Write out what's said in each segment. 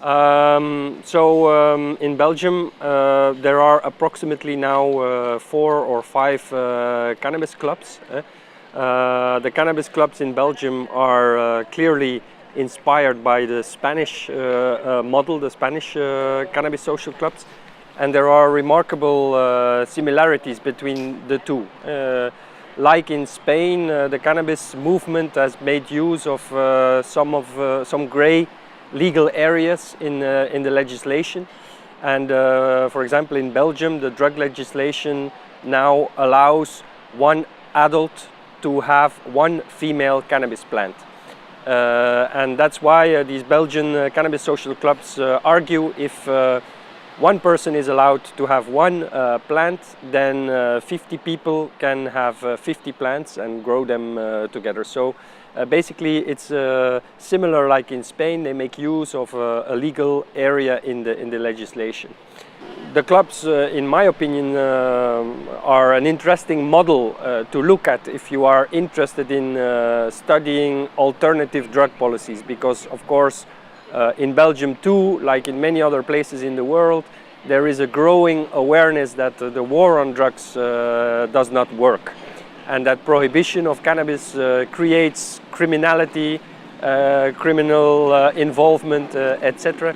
In Belgium there are approximately now 4 or 5 cannabis clubs. The cannabis clubs in Belgium are clearly inspired by the Spanish model, the Spanish cannabis social clubs, and there are remarkable similarities between the two. Like in Spain, the cannabis movement has made use of some grey legal areas in the legislation, and for example in Belgium the drug legislation now allows one adult to have one female cannabis plant, and that's why these Belgian cannabis social clubs argue if one person is allowed to have one plant, then 50 people can have 50 plants and grow them together. So basically it's similar like in Spain. They make use of a legal area in the legislation. The clubs, in my opinion, are an interesting model to look at if you are interested in studying alternative drug policies, because of course in Belgium too, like in many other places in the world, there is a growing awareness that the war on drugs does not work, and that prohibition of cannabis creates criminality, criminal involvement, etc.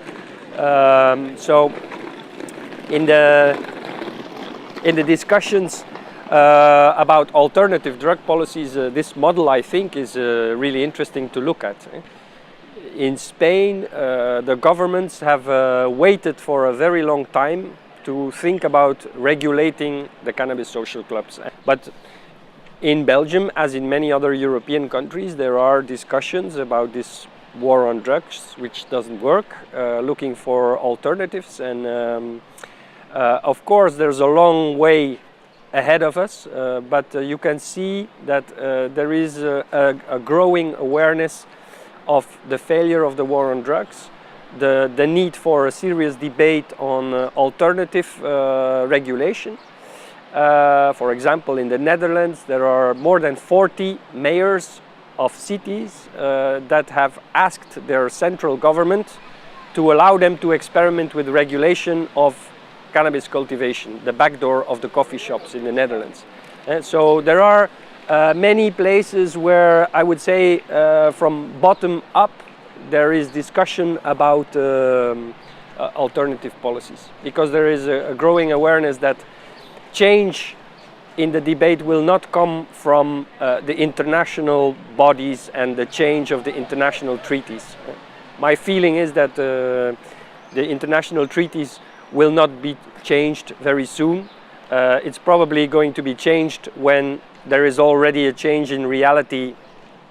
So in the discussions about alternative drug policies, this model I think is really interesting to look at. In Spain, the governments have waited for a very long time to think about regulating the cannabis social clubs. But in Belgium, as in many other European countries, there are discussions about this war on drugs, which doesn't work, looking for alternatives. And of course, there's a long way ahead of us, but you can see that there is a growing awareness of the failure of the war on drugs, the need for a serious debate on alternative regulation. For example, in the Netherlands, there are more than 40 mayors of cities that have asked their central government to allow them to experiment with regulation of cannabis cultivation, the back door of the coffee shops in the Netherlands. So there are many places where I would say from bottom up there is discussion about alternative policies, because there is a growing awareness that change in the debate will not come from the international bodies and the change of the international treaties. My feeling is that the international treaties will not be changed very soon. It's probably going to be changed when there is already a change in reality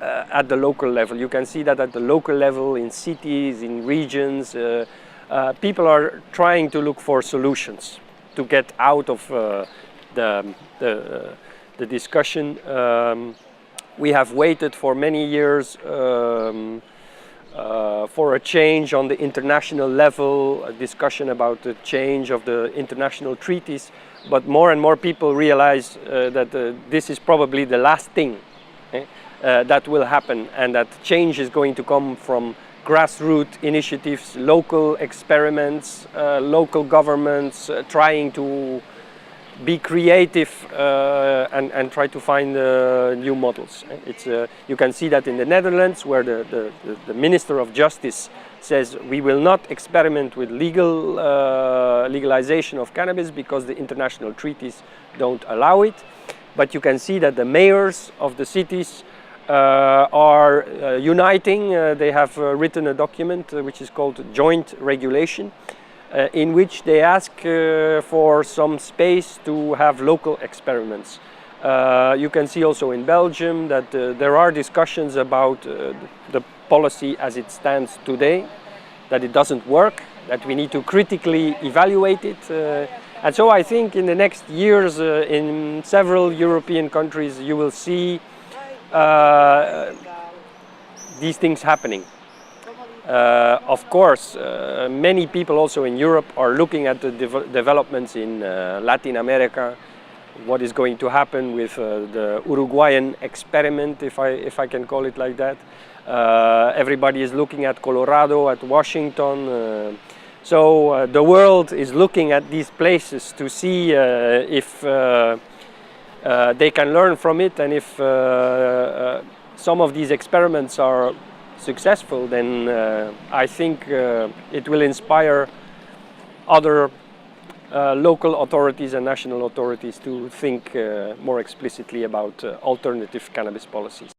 at the local level. You can see that at the local level, in cities, in regions, people are trying to look for solutions to get out of the discussion. We have waited for many years for a change on the international level, a discussion about the change of the international treaties, but more and more people realize that this is probably the last thing that will happen, and that change is going to come from grassroots initiatives, local experiments, local governments trying to be creative and try to find new models. You can see that in the Netherlands, where the Minister of Justice says we will not experiment with legalization of cannabis because the international treaties don't allow it. But you can see that the mayors of the cities are uniting. They have written a document which is called Joint Regulation, in which they ask for some space to have local experiments. You can see also in Belgium that there are discussions about the policy as it stands today, that it doesn't work, that we need to critically evaluate it. And so I think in the next years in several European countries you will see these things happening. Of course, many people also in Europe are looking at the developments in Latin America, what is going to happen with the Uruguayan experiment, if I can call it like that. Everybody is looking at Colorado, at Washington. So the world is looking at these places to see if they can learn from it, and if some of these experiments are successful, then I think it will inspire other local authorities and national authorities to think more explicitly about alternative cannabis policies.